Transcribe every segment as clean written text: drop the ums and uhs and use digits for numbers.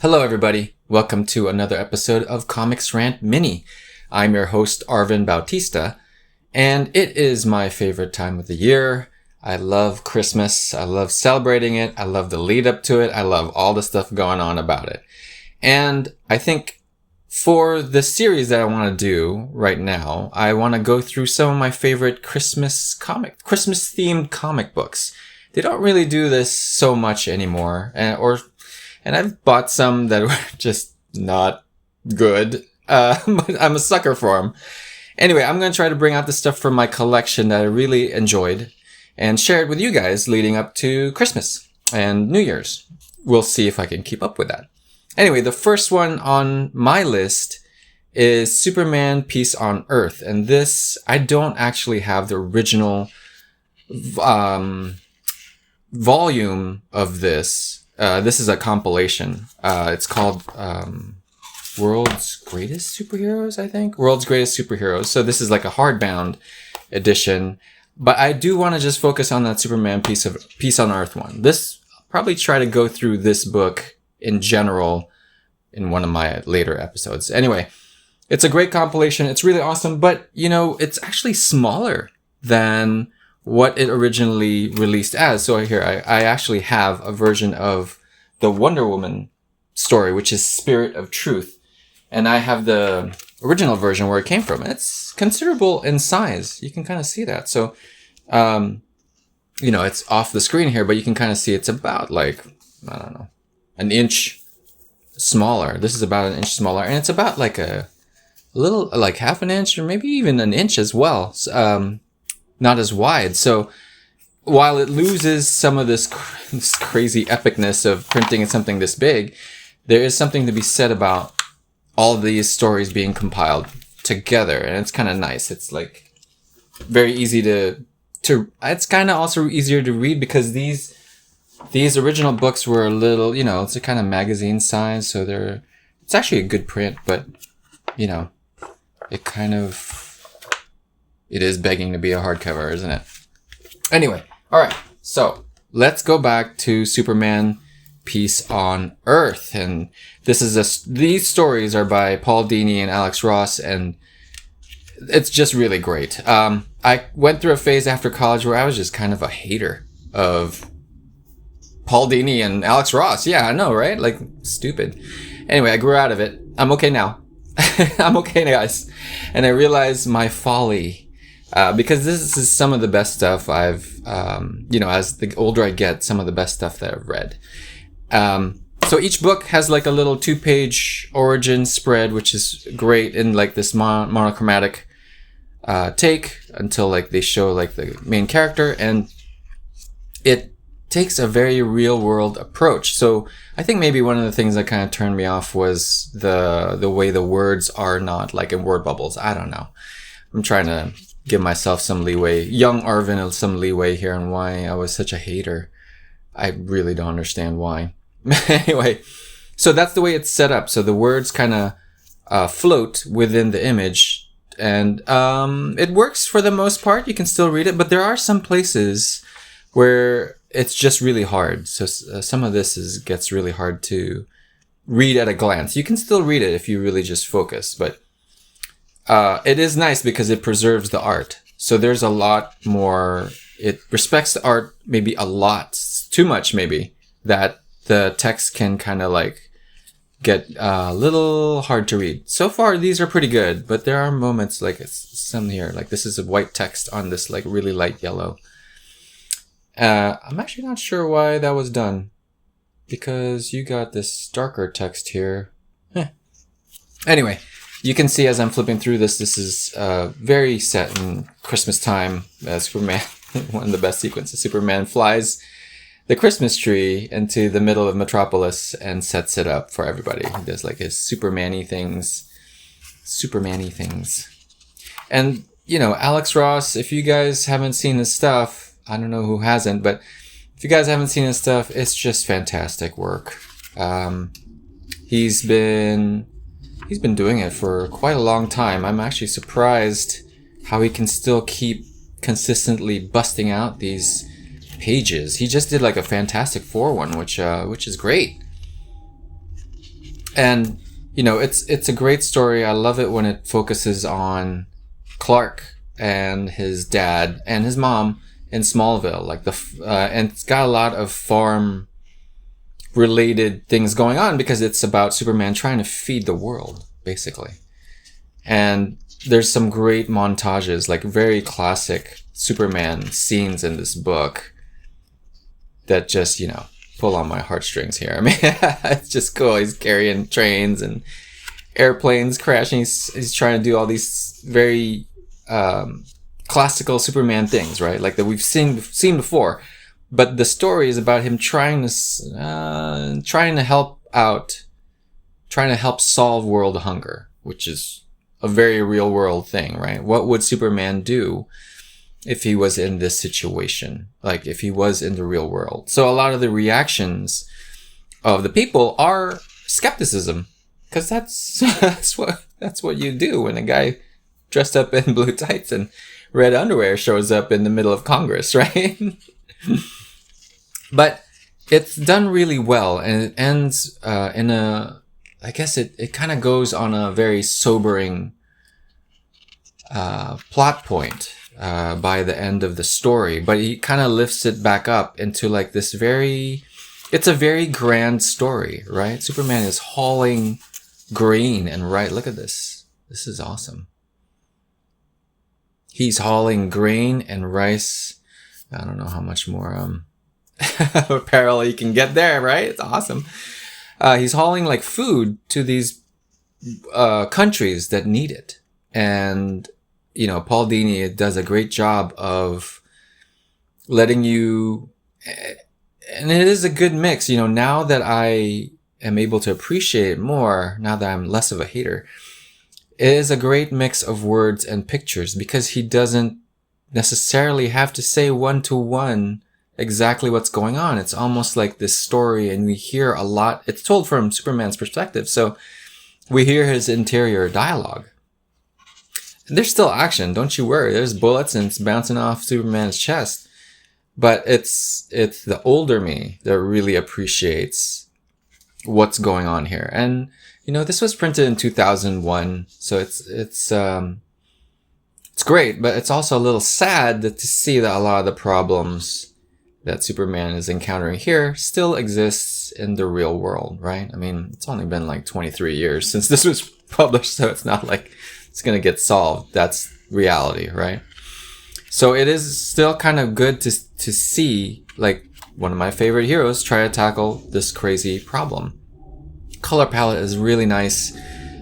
Hello, everybody. Welcome to another episode of Comix Rant Mini. I'm your host, Arvin Bautista, and it is my favorite time of the year. I love Christmas. I love celebrating it. I love the lead up to it. I love all the stuff going on about it. And I think for the series that I want to do right now, I want to go through some of my favorite Christmas themed comic books. They don't really do this so much anymore, and I've bought some that were just not good. But I'm a sucker for them. Anyway, I'm going to try to bring out the stuff from my collection that I really enjoyed and share it with you guys leading up to Christmas and New Year's. We'll see if I can keep up with that. Anyway, the first one on my list is Superman Peace on Earth. And this, I don't actually have the original volume of this. This is a compilation. It's called World's Greatest Superheroes, I think. World's Greatest Superheroes. So this is like a hardbound edition. But I do want to just focus on that Superman Peace on Earth one. I'll probably try to go through this book in general in one of my later episodes. Anyway, it's a great compilation. It's really awesome. But, it's actually smaller than what it originally released as. So here, I actually have a version of the Wonder Woman story, which is Spirit of Truth. And I have the original version where it came from. It's considerable in size. You can kind of see that. So, it's off the screen here, but you can kind of see it's about an inch smaller. This is about an inch smaller. And it's about a little, half an inch or maybe even an inch as well. Not as wide. So while it loses some of this crazy epicness of printing something this big, there is something to be said about all these stories being compiled together. And it's kind of nice. It's very easy to it's kind of also easier to read because these original books were a little, it's a kind of magazine size. So it's actually a good print, but it is begging to be a hardcover, isn't it? Anyway, all right. So let's go back to Superman Peace on Earth. And these stories are by Paul Dini and Alex Ross, and it's just really great. I went through a phase after college where I was just kind of a hater of Paul Dini and Alex Ross. Yeah, I know, right? Stupid. Anyway, I grew out of it. I'm okay now. I'm okay, guys. And I realized my folly. Because this is some of the best stuff I've, as the older I get, some of the best stuff that I've read. So each book has a little 2-page origin spread, which is great in this monochromatic, take until they show the main character, and it takes a very real world approach. So I think maybe one of the things that kind of turned me off was the way the words are not in word bubbles. I don't know. I'm trying to give myself some leeway, young Arvin, some leeway here on why I was such a hater. I really don't understand why. Anyway, so that's the way it's set up. So the words kind of float within the image, and it works for the most part. You can still read it, but there are some places where it's just really hard. So some of this gets really hard to read at a glance. You can still read it if you really just focus, but it is nice because it preserves the art. So there's a lot more, it respects the art maybe a lot, too much maybe, that the text can kind of get a little hard to read. So far, these are pretty good, but there are moments some here, this is a white text on this really light yellow. I'm actually not sure why that was done, because you got this darker text here. Anyway. You can see as I'm flipping through this is very set in Christmas time. Superman, one of the best sequences. Superman flies the Christmas tree into the middle of Metropolis and sets it up for everybody. He does his Superman-y things. And, Alex Ross, if you guys haven't seen his stuff, I don't know who hasn't, but if you guys haven't seen his stuff, it's just fantastic work. He's been doing it for quite a long time. I'm actually surprised how he can still keep consistently busting out these pages. He just did a Fantastic Four one, which is great. And, you know, it's a great story. I love it when it focuses on Clark and his dad and his mom in Smallville. Like and it's got a lot of farm related things going on because it's about Superman trying to feed the world, basically. And there's some great montages, like very classic Superman scenes in this book that just, you know, pull on my heartstrings here. I mean, it's just cool. He's carrying trains and airplanes crashing. He's trying to do all these very classical Superman things, right? Like that we've seen before. But the story is about him trying to help solve world hunger, which is a very real world thing, right? What would Superman do if he was in this situation? Like if he was in the real world. So a lot of the reactions of the people are skepticism, because that's what you do when a guy dressed up in blue tights and red underwear shows up in the middle of Congress, right? But it's done really well, and it ends in a, I guess it kind of goes on a very sobering plot point by the end of the story, but he kind of lifts it back up into like this it's a very grand story, right? Superman is hauling grain and rice. Look at this. This is awesome. He's hauling grain and rice. I don't know how much more apparel you can get there, right? It's awesome. He's hauling like food to these countries that need it. And, you know, Paul Dini does a great job of letting you, and it is a good mix. You know, now that I am able to appreciate it more, now that I'm less of a hater, it is a great mix of words and pictures, because he doesn't necessarily have to say one-to-one exactly what's going on. It's almost like this story, and we hear a lot. It's told from Superman's perspective, so we hear his interior dialogue. And there's still action, don't you worry. There's bullets and it's bouncing off Superman's chest. But it's the older me that really appreciates what's going on here. And, you know, this was printed in 2001, so it's great, but it's also a little sad to see that a lot of the problems that Superman is encountering here still exists in the real world, right? I mean, it's only been like 23 years since this was published, so it's not like it's going to get solved. That's reality, right? So it is still kind of good to see, like, one of my favorite heroes try to tackle this crazy problem. Color palette is really nice.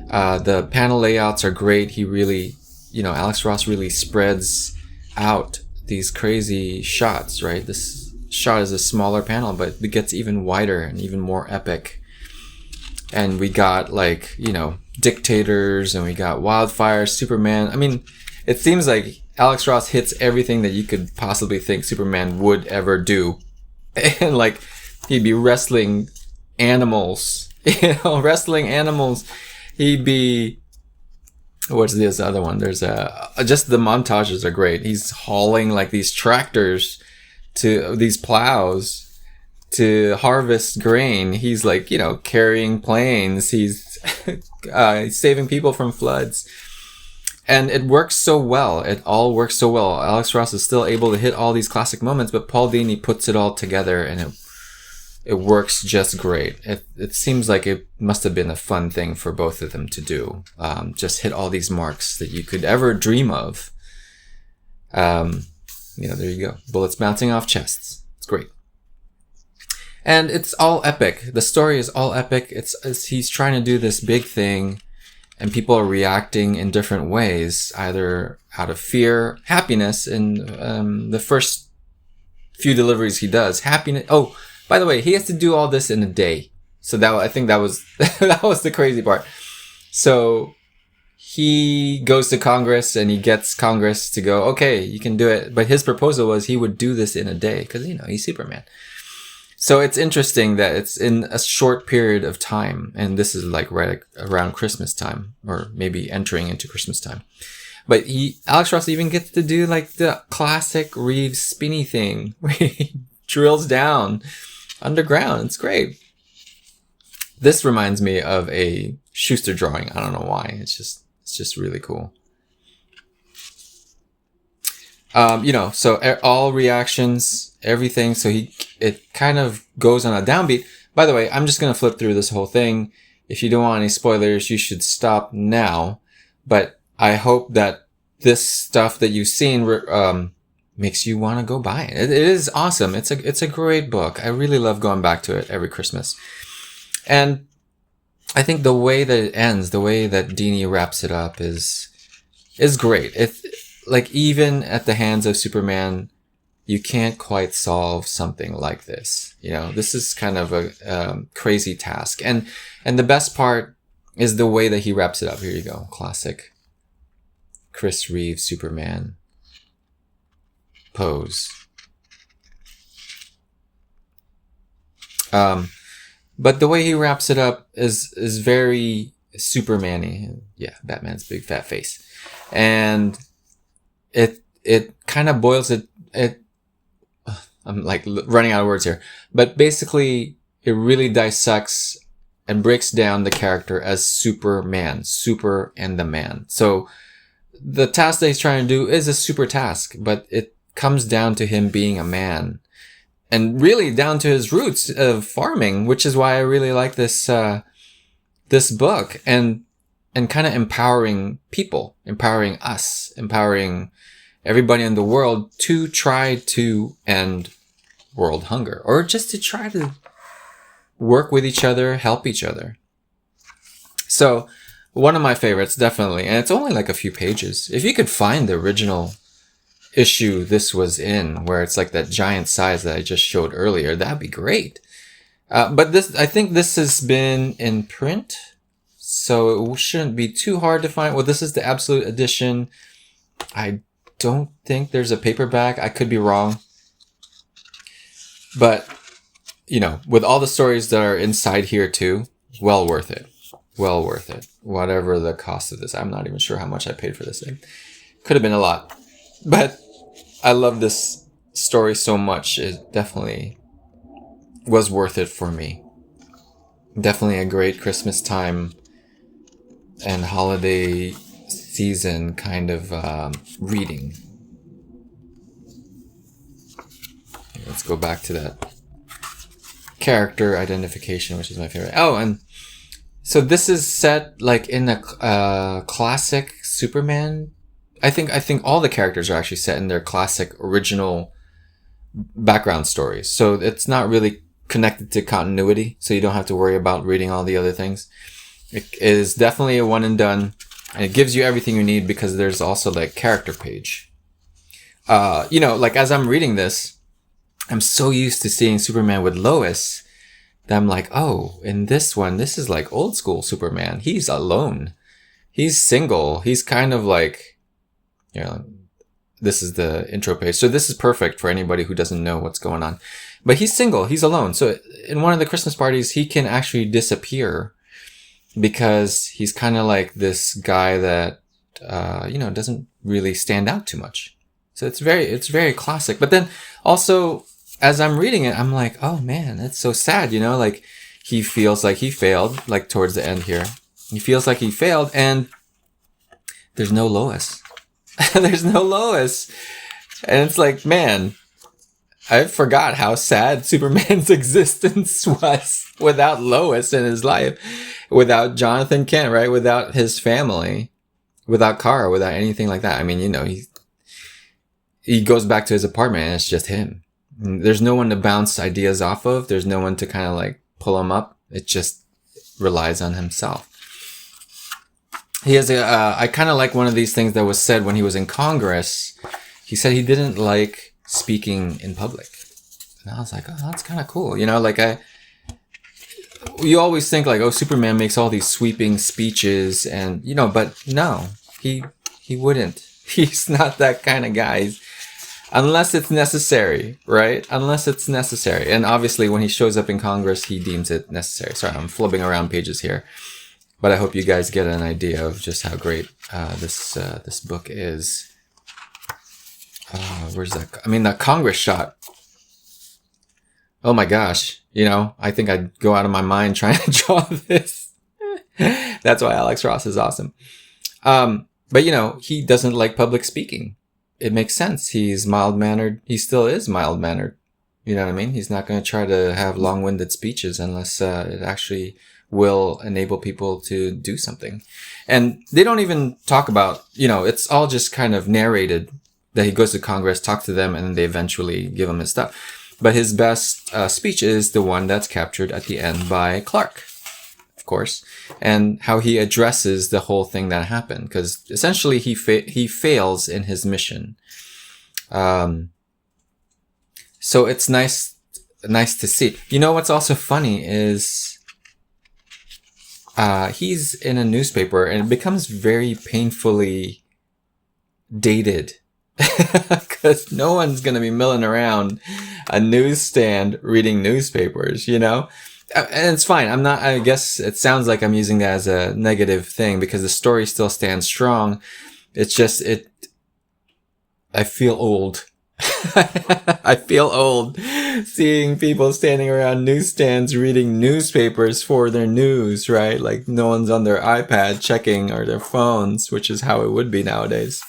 The panel layouts are great. He really, you know, Alex Ross really spreads out these crazy shots, right? This shot is a smaller panel, but it gets even wider and even more epic. And we got, like, you know, dictators, and we got wildfires, Superman. I mean, it seems like Alex Ross hits everything that you could possibly think Superman would ever do. And, like, he'd be wrestling animals, you know, wrestling animals. He'd be, what's this other one? There's just the montages are great. He's hauling like these tractors to these plows to harvest grain. He's like, you know, carrying planes. He's saving people from floods. And it works so well. It all works so well. Alex Ross is still able to hit all these classic moments, but Paul Dini puts it all together, and it works just great. It seems like it must have been a fun thing for both of them to do. Just hit all these marks that you could ever dream of. You know, there you go. Bullets bouncing off chests. It's great. And it's all epic. The story is all epic. It's he's trying to do this big thing, and people are reacting in different ways, either out of fear, happiness. In the first few deliveries he does, happiness. Oh, by the way, he has to do all this in a day. So I think that was that was the crazy part. So he goes to Congress, and he gets Congress to go, okay, you can do it. But his proposal was he would do this in a day, because, you know, he's Superman. So it's interesting that it's in a short period of time, and this is like right around Christmas time, or maybe entering into Christmas time. But Alex Ross even gets to do like the classic Reeves spinny thing, where he drills down underground. It's great. This reminds me of a Schuster drawing. I don't know why. It's just really cool. So all reactions, everything. So it kind of goes on a downbeat. By the way, I'm just going to flip through this whole thing. If you don't want any spoilers, you should stop now. But I hope that this stuff that you've seen, makes you want to go buy it. It is awesome. It's a great book. I really love going back to it every Christmas. And I think the way that it ends, the way that Dini wraps it up is great. Like, even at the hands of Superman, you can't quite solve something like this. This is kind of a crazy task. And the best part is the way that he wraps it up. Here you go. Classic Chris Reeve Superman pose. But the way he wraps it up is very Superman-y. Yeah, Batman's big fat face. And it kind of boils it. I'm like running out of words here. But basically, it really dissects and breaks down the character as Superman, super and the man. So the task that he's trying to do is a super task, but it comes down to him being a man. And really down to his roots of farming, which is why I really like this book, and kind of empowering people, empowering us, empowering everybody in the world to try to end world hunger, or just to try to work with each other, help each other. So one of my favorites, definitely, and it's only like a few pages. If you could find the original issue this was in, where it's like that giant size that I just showed earlier, that'd be great. But I think this has been in print, so it shouldn't be too hard to find. Well, this is the Absolute Edition. I don't think there's a paperback. I could be wrong. But, with all the stories that are inside here too, well worth it. Well worth it. Whatever the cost of this. I'm not even sure how much I paid for this thing. Could have been a lot. But I love this story so much. It definitely was worth it for me. Definitely a great Christmas time and holiday season kind of reading. Let's go back to that character identification, which is my favorite. Oh, and so this is set like in a classic Superman. I think all the characters are actually set in their classic original background stories. So it's not really connected to continuity. So you don't have to worry about reading all the other things. It is definitely a one and done. And it gives you everything you need because there's also like character page. Like as I'm reading this, I'm so used to seeing Superman with Lois that I'm like, oh, in this one, this is like old school Superman. He's alone. He's single. He's kind of like, this is the intro page. So this is perfect for anybody who doesn't know what's going on. But he's single. He's alone. So in one of the Christmas parties, he can actually disappear because he's kind of like this guy that, doesn't really stand out too much. So it's very classic. But then also, as I'm reading it, I'm like, oh man, that's so sad. Like he feels like he failed, like towards the end here. He feels like he failed and there's no Lois. There's no Lois. And it's like, man, I forgot how sad Superman's existence was without Lois in his life, without Jonathan Kent, right? Without his family, without Kara, without anything like that. I mean, he goes back to his apartment and it's just him. There's no one to bounce ideas off of. There's no one to kind of like pull him up. It just relies on himself. He has I kind of like one of these things that was said when he was in Congress. He said he didn't like speaking in public. And I was like, oh, that's kind of cool. You always think like, oh, Superman makes all these sweeping speeches and, but no, he wouldn't. He's not that kind of guy. Unless it's necessary, right? Unless it's necessary. And obviously when he shows up in Congress, he deems it necessary. Sorry, I'm flipping around pages here. But I hope you guys get an idea of just how great this book is. Where's that? I mean, the Congress shot oh my gosh, I think I'd go out of my mind trying to draw this. That's why Alex Ross is awesome. But he doesn't like public speaking. It makes sense. He's mild-mannered. He still is mild-mannered. You know what I mean? He's not going to try to have long-winded speeches unless it actually will enable people to do something. And they don't even talk about, it's all just kind of narrated that he goes to Congress, talks to them, and then they eventually give him his stuff. But his best speech is the one that's captured at the end by Clark, of course, and how he addresses the whole thing that happened. Because essentially he fails in his mission. So it's nice to see. What's also funny is he's in a newspaper and it becomes very painfully dated. Because no one's going to be milling around a newsstand reading newspapers, And it's fine. I guess it sounds like I'm using that as a negative thing because the story still stands strong. It's just, I feel old. I feel old seeing people standing around newsstands reading newspapers for their news, right? Like no one's on their iPad checking or their phones, which is how it would be nowadays.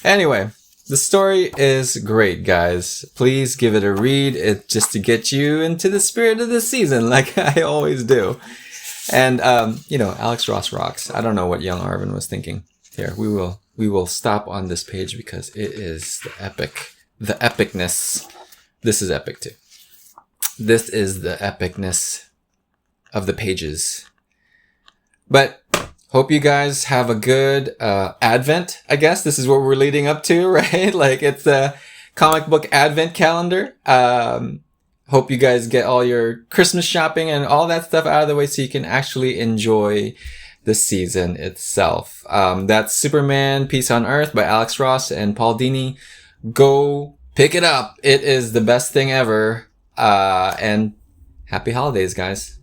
Anyway, the story is great, guys. Please give it a read. It's just to get you into the spirit of the season, like I always do. And, Alex Ross rocks. I don't know what young Arvin was thinking. Here, we will stop on this page because it is the epicness. This is epic too. This is the epicness of the pages. But hope you guys have a good Advent, I guess. This is what we're leading up to, right? Like it's a comic book Advent calendar. Hope you guys get all your Christmas shopping and all that stuff out of the way so you can actually enjoy the season itself. That's Superman Peace on Earth by Alex Ross and Paul Dini. Go pick it up. It is the best thing ever. And happy holidays, guys.